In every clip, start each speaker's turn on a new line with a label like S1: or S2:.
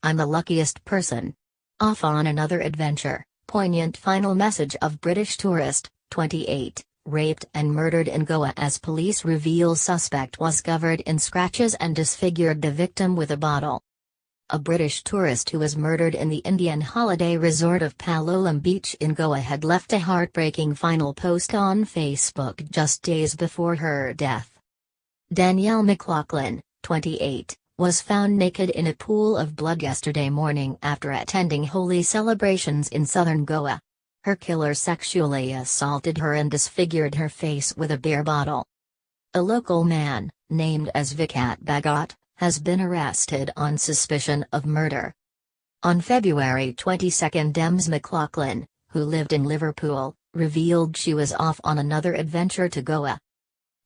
S1: I'm the luckiest person. Off on another adventure. Poignant final message of British tourist, 28, raped and murdered in Goa as police reveal suspect was covered in scratches and disfigured the victim with a bottle. A British tourist who was murdered in the Indian holiday resort of Palolem Beach in Goa had left a heartbreaking final post on Facebook just days before her death. Danielle McLaughlin, 28, was found naked in a pool of blood yesterday morning after attending holy celebrations in southern Goa. Her killer sexually assaulted her and disfigured her face with a beer bottle. A local man, named as Vikat Bhagat, has been arrested on suspicion of murder. On February 22, Ms. McLaughlin, who lived in Liverpool, revealed she was off on another adventure to Goa.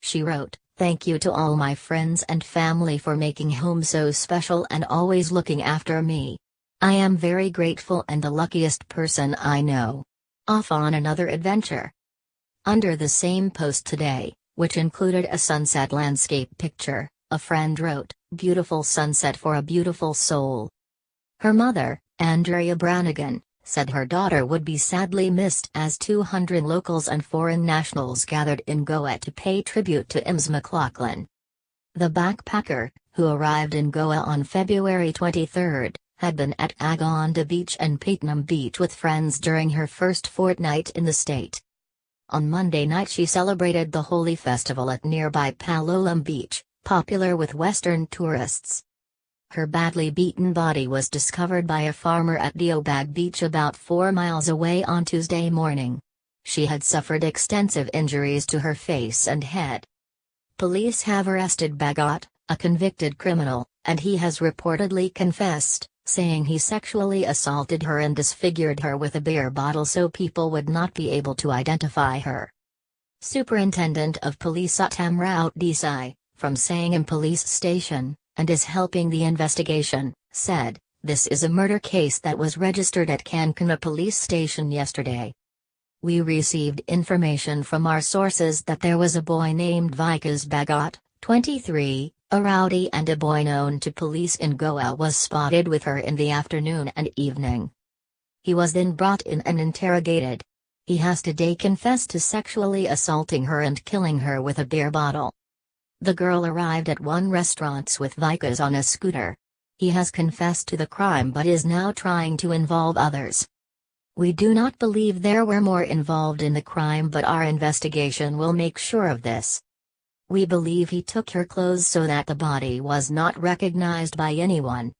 S1: She wrote, "Thank you to all my friends and family for making home so special and always looking after me. I am very grateful and the luckiest person I know. Off on another adventure." Under the same post today, which included a sunset landscape picture, a friend wrote, "Beautiful sunset for a beautiful soul." Her mother, Andrea Brannigan, said her daughter would be sadly missed as 200 locals and foreign nationals gathered in Goa to pay tribute to Ms. McLaughlin. The backpacker, who arrived in Goa on February 23, had been at Agonda Beach and Poignant Beach with friends during her first fortnight in the state. On Monday night she celebrated the Holi festival at nearby Palolem Beach, popular with Western tourists. Her badly beaten body was discovered by a farmer at Diobag Beach about 4 miles away on Tuesday morning. She had suffered extensive injuries to her face and head. Police have arrested Bhagat, a convicted criminal, and he has reportedly confessed, saying he sexually assaulted her and disfigured her with a beer bottle so people would not be able to identify her. Superintendent of Police Uttam Raut Desai, from Sangam Police Station, and is helping the investigation, said, "This is a murder case that was registered at Kankana Police Station yesterday. We received information from our sources that there was a boy named Vikas Bhagat, 23, a rowdy, and a boy known to police in Goa was spotted with her in the afternoon and evening. He was then brought in and interrogated. He has today confessed to sexually assaulting her and killing her with a beer bottle. The girl arrived at one restaurant with Vikas on a scooter. He has confessed to the crime but is now trying to involve others. We do not believe there were more involved in the crime, but our investigation will make sure of this. We believe he took her clothes so that the body was not recognized by anyone.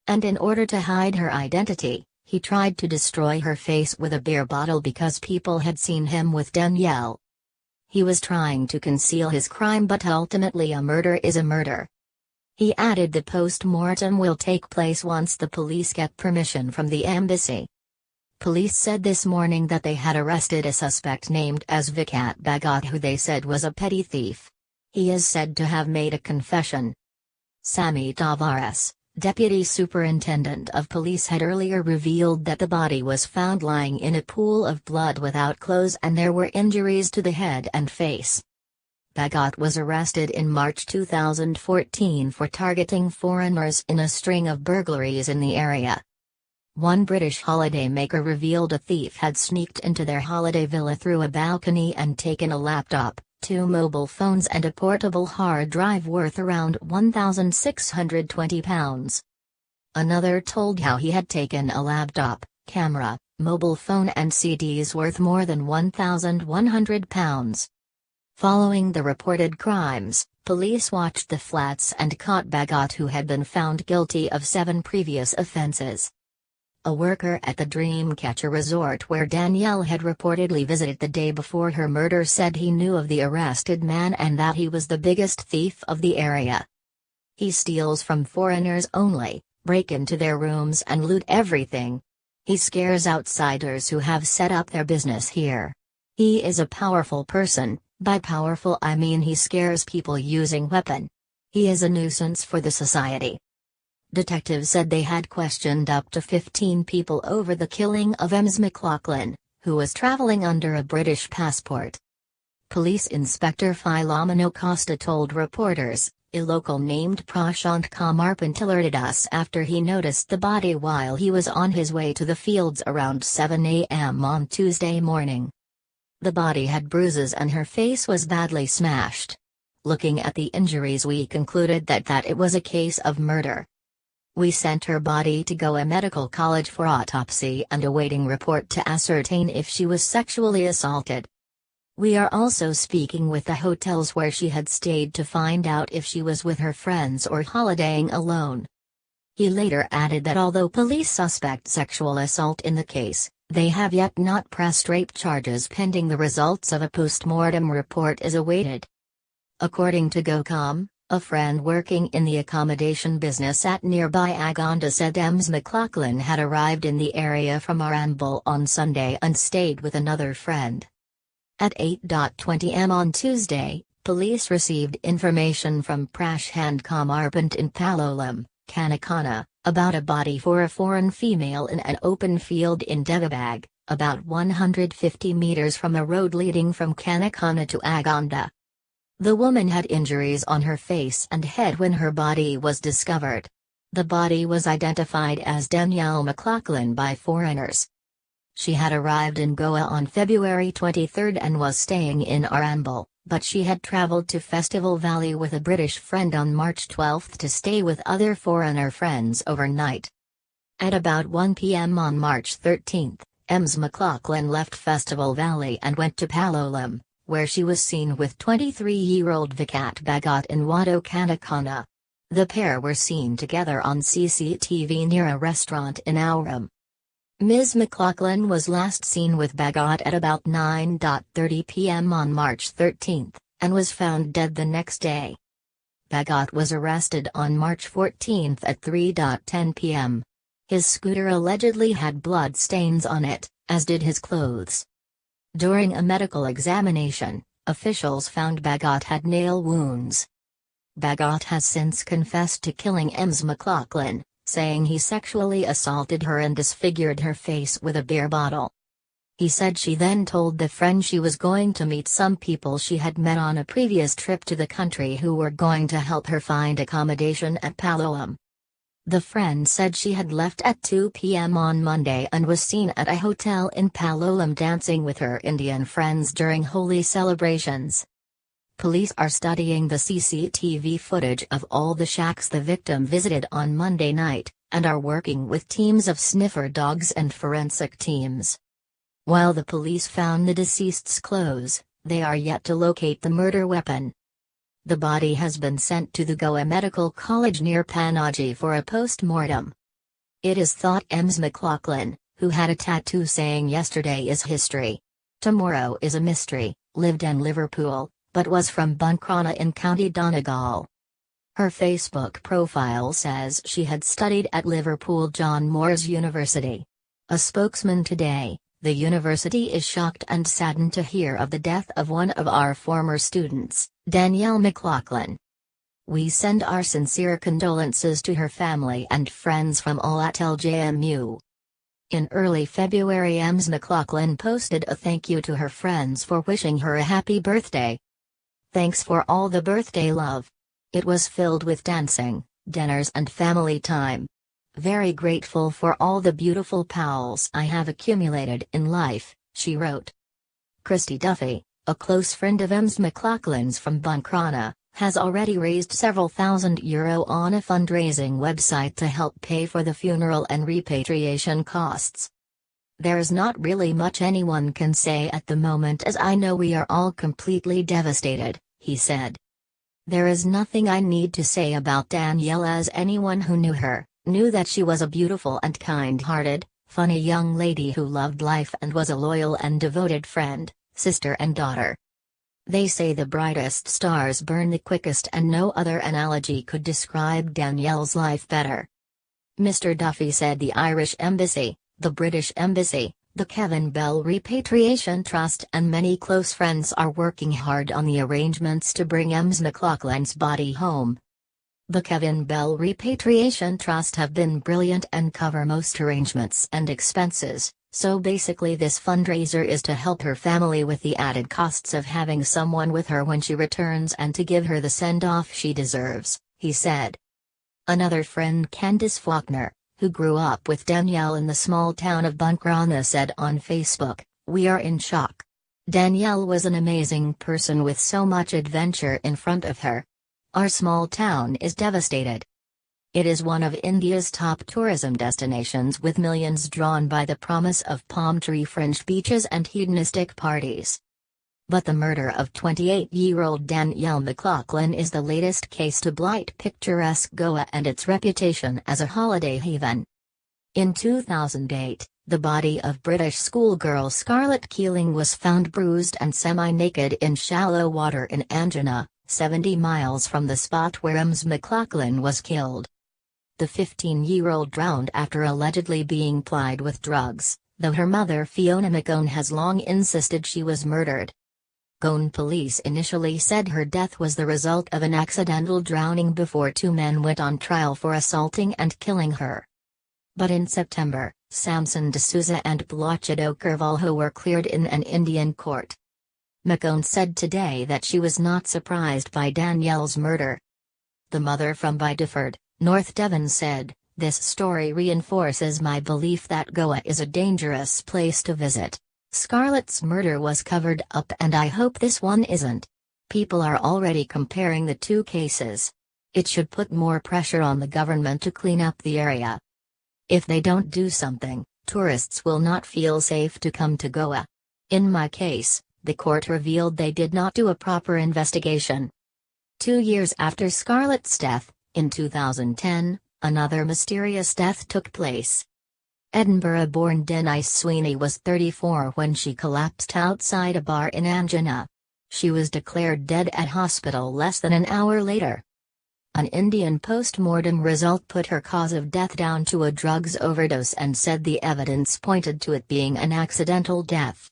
S1: And in order to hide her identity, he tried to destroy her face with a beer bottle because people had seen him with Danielle. He was trying to conceal his crime, but ultimately a murder is a murder." He added the post-mortem will take place once the police get permission from the embassy. Police said this morning that they had arrested a suspect named as Vikat Bhagat, who they said was a petty thief. He is said to have made a confession. Sammy Tavares, Deputy Superintendent of Police, had earlier revealed that the body was found lying in a pool of blood without clothes and there were injuries to the head and face. Bhagat was arrested in March 2014 for targeting foreigners in a string of burglaries in the area. One British holidaymaker revealed a thief had sneaked into their holiday villa through a balcony and taken a laptop, 2 mobile phones and a portable hard drive worth around £1,620. Another told how he had taken a laptop, camera, mobile phone and CDs worth more than £1,100. Following the reported crimes, police watched the flats and caught Bhagat, who had been found guilty of 7 previous offences. A worker at the Dreamcatcher resort where Danielle had reportedly visited the day before her murder said he knew of the arrested man and that he was the biggest thief of the area. He steals from foreigners only, break into their rooms and loot everything. He scares outsiders who have set up their business here. He is a powerful person, by powerful I mean he scares people using weapon. He is a nuisance for the society. Detectives said they had questioned up to 15 people over the killing of Ms. McLaughlin, who was traveling under a British passport. Police Inspector Philomeno Costa told reporters, A local named Prashant Kamarpant alerted us after he noticed the body while he was on his way to the fields around 7 a.m. on Tuesday morning. The body had bruises and her face was badly smashed. Looking at the injuries, we concluded that it was a case of murder. We sent her body to Goa Medical College for autopsy and awaiting report to ascertain if she was sexually assaulted. We are also speaking with the hotels where she had stayed to find out if she was with her friends or holidaying alone. He later added that although police suspect sexual assault in the case, they have yet not pressed rape charges pending the results of a post-mortem report is awaited. According to GoCom, a friend working in the accommodation business at nearby Agonda said Ems McLaughlin had arrived in the area from Arambol on Sunday and stayed with another friend. At 8:20 am on Tuesday, police received information from Prashant Kamarpant in Palolem, Kanakana, about a body for a foreign female in an open field in Devabag, about 150 meters from a road leading from Kanakana to Agonda. The woman had injuries on her face and head when her body was discovered. The body was identified as Danielle McLaughlin by foreigners. She had arrived in Goa on February 23 and was staying in Arambol, but she had traveled to Festival Valley with a British friend on March 12 to stay with other foreigner friends overnight. At about 1 p.m. on March 13, Ems McLaughlin left Festival Valley and went to Palolem, where she was seen with 23-year-old Vikat Bhagat in Wado Kanakana. The pair were seen together on CCTV near a restaurant in Aurum. Ms. McLaughlin was last seen with Bhagat at about 9:30 p.m. on March 13, and was found dead the next day. Bhagat was arrested on March 14 at 3:10 p.m. His scooter allegedly had blood stains on it, as did his clothes. During a medical examination, officials found Bhagat had nail wounds. Bhagat has since confessed to killing Ems McLaughlin, saying he sexually assaulted her and disfigured her face with a beer bottle. He said she then told the friend she was going to meet some people she had met on a previous trip to the country who were going to help her find accommodation at Palolem. The friend said she had left at 2 p.m. on Monday and was seen at a hotel in Palolem dancing with her Indian friends during Holi celebrations. Police are studying the CCTV footage of all the shacks the victim visited on Monday night, and are working with teams of sniffer dogs and forensic teams. While the police found the deceased's clothes, they are yet to locate the murder weapon. The body has been sent to the Goa Medical College near Panaji for a post-mortem. It is thought Ems McLaughlin, who had a tattoo saying "Yesterday is history, tomorrow is a mystery," lived in Liverpool, but was from Buncrana in County Donegal. Her Facebook profile says she had studied at Liverpool John Moores University. A spokesman today, the university is shocked and saddened to hear of the death of one of our former students, Danielle McLaughlin. We send our sincere condolences to her family and friends from all at LJMU. In early February, Ems McLaughlin posted a thank you to her friends for wishing her a happy birthday. "Thanks for all the birthday love. It was filled with dancing, dinners and family time. Very grateful for all the beautiful pals I have accumulated in life," she wrote. Christy Duffy, a close friend of Ems McLaughlin's from Buncrana, has already raised several €1,000 on a fundraising website to help pay for the funeral and repatriation costs. "There's not really much anyone can say at the moment, as I know we are all completely devastated," he said. "There is nothing I need to say about Danielle, as anyone who knew her, knew that she was a beautiful and kind-hearted, funny young lady who loved life and was a loyal and devoted friend, sister and daughter. They say the brightest stars burn the quickest, and no other analogy could describe Danielle's life better." Mr. Duffy said the Irish Embassy, the British Embassy, the Kevin Bell Repatriation Trust and many close friends are working hard on the arrangements to bring Ems McLaughlin's body home. The Kevin Bell Repatriation Trust have been brilliant and cover most arrangements and expenses, so basically this fundraiser is to help her family with the added costs of having someone with her when she returns and to give her the send-off she deserves, he said. Another friend, Candice Faulkner, who grew up with Danielle in the small town of Buncrana, said on Facebook, "We are in shock. Danielle was an amazing person with so much adventure in front of her. Our small town is devastated. It is one of India's top tourism destinations with millions drawn by the promise of palm tree-fringed beaches and hedonistic parties." But the murder of 28-year-old Danielle McLaughlin is the latest case to blight picturesque Goa and its reputation as a holiday haven. In 2008, the body of British schoolgirl Scarlett Keeling was found bruised and semi-naked in shallow water in Anjuna, 70 miles from the spot where Ms. McLaughlin was killed. The 15-year-old drowned after allegedly being plied with drugs, though her mother Fiona McGowan has long insisted she was murdered. Goan police initially said her death was the result of an accidental drowning before two men went on trial for assaulting and killing her. But in September, Samson D'Souza and Placido Carvalho were cleared in an Indian court. McGowan said today that she was not surprised by Danielle's murder. The mother from Bideford, North Devon said, "This story reinforces my belief that Goa is a dangerous place to visit. Scarlett's murder was covered up and I hope this one isn't. People are already comparing the two cases. It should put more pressure on the government to clean up the area. If they don't do something, tourists will not feel safe to come to Goa. In my case, the court revealed they did not do a proper investigation." 2 years after Scarlett's death, in 2010, another mysterious death took place. Edinburgh-born Denise Sweeney was 34 when she collapsed outside a bar in Anjuna. She was declared dead at hospital less than an hour later. An Indian post-mortem result put her cause of death down to a drugs overdose and said the evidence pointed to it being an accidental death.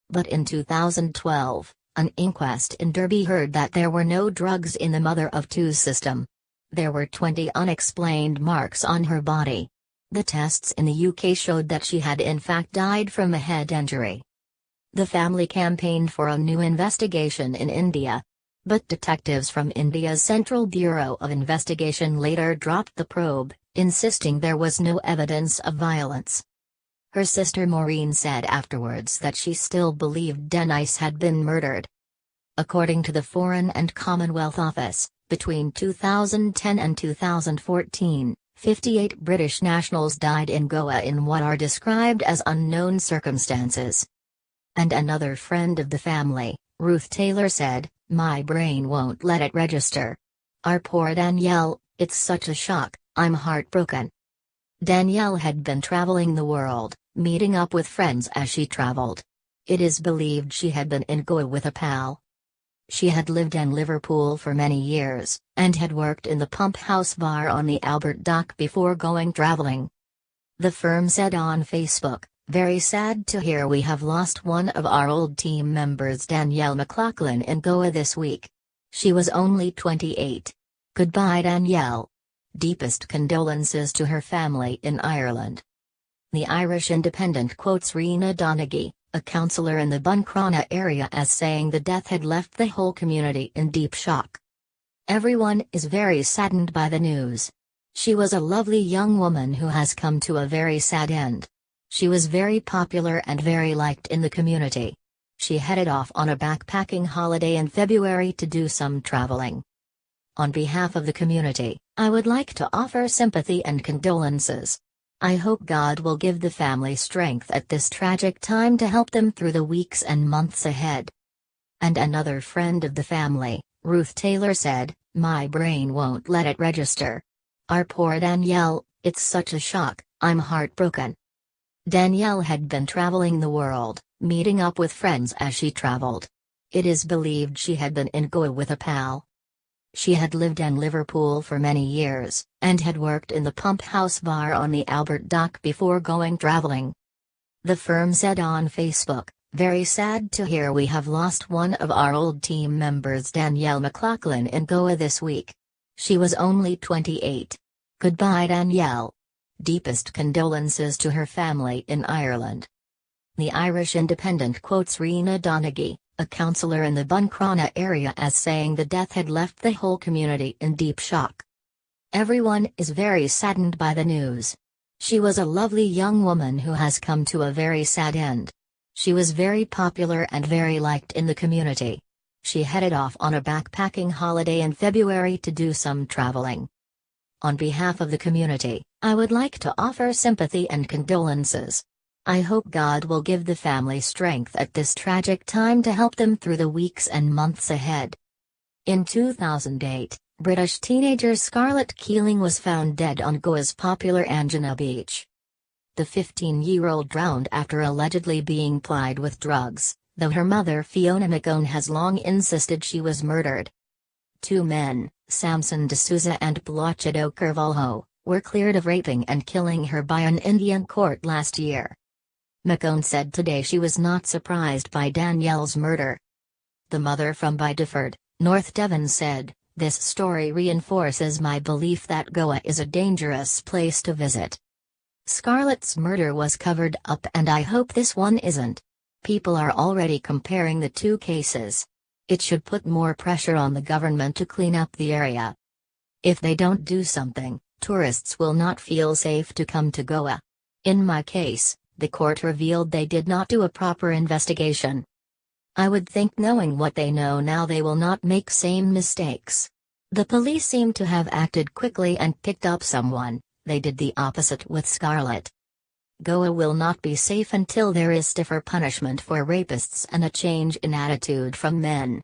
S1: But in 2012, an inquest in Derby heard that there were no drugs in the mother-of-two's system. There were 20 unexplained marks on her body. The tests in the UK showed that she had in fact died from a head injury. The family campaigned for a new investigation in India. But detectives from India's Central Bureau of Investigation later dropped the probe, insisting there was no evidence of violence. Her sister Maureen said afterwards that she still believed Denise had been murdered. According to the Foreign and Commonwealth Office, between 2010 and 2014, 58 British nationals died in Goa in what are described as unknown circumstances. And another friend of the family, Ruth Taylor, said, "My brain won't let it register. Our poor Danielle, it's such a shock, I'm heartbroken." Danielle had been traveling the world, meeting up with friends as she traveled. It is believed she had been in Goa with a pal. She had lived in Liverpool for many years, and had worked in the Pump House bar on the Albert Dock before going traveling. The firm said on Facebook, "Very sad to hear we have lost one of our old team members, Danielle McLaughlin, in Goa this week. She was only 28. Goodbye, Danielle. Deepest condolences to her family in Ireland." The Irish Independent quotes Rena Donaghy, a councillor in the Buncrana area, as saying the death had left the whole community in deep shock. "Everyone is very saddened by the news. She was a lovely young woman who has come to a very sad end. She was very popular and very liked in the community. She headed off on a backpacking holiday in February to do some traveling. On behalf of the community, I would like to offer sympathy and condolences. I hope God will give the family strength at this tragic time to help them through the weeks and months ahead." And another friend of the family, Ruth Taylor, said, "My brain won't let it register. Our poor Danielle, it's such a shock, I'm heartbroken." Danielle had been traveling the world, meeting up with friends as she traveled. It is believed she had been in Goa with a pal. She had lived in Liverpool for many years, and had worked in the Pump House bar on the Albert Dock before going traveling. The firm said on Facebook, "Very sad to hear we have lost one of our old team members, Danielle McLaughlin, in Goa this week. She was only 28. Goodbye, Danielle. Deepest condolences to her family in Ireland. The Irish Independent quotes Rena Donaghy, a councillor in the Buncrana area, as saying the death had left the whole community in deep shock. Everyone is very saddened by the news. She was a lovely young woman who has come to a very sad end. She was very popular and very liked in the community. She headed off on a backpacking holiday in February to do some traveling. On behalf of the community, I would like to offer sympathy and condolences. I hope God will give the family strength at this tragic time to help them through the weeks and months ahead. In 2008, British teenager Scarlett Keeling was found dead on Goa's popular Angina Beach. The 15-year-old drowned after allegedly being plied with drugs, though her mother Fiona McGone has long insisted she was murdered. Two men, Samson D'Souza and Placido Carvalho, were cleared of raping and killing her by an Indian court last year. McGone said today she was not surprised by Danielle's murder. The mother from Bideford, North Devon, said, "This story reinforces my belief that Goa is a dangerous place to visit. Scarlett's murder was covered up and I hope this one isn't. People are already comparing the two cases. It should put more pressure on the government to clean up the area. If they don't do something, tourists will not feel safe to come to Goa. In my case, the court revealed they did not do a proper investigation. I would think knowing what they know now they will not make same mistakes. The police seem to have acted quickly and picked up someone. They did the opposite with Scarlett. Goa will not be safe until there is stiffer punishment for rapists and a change in attitude from men."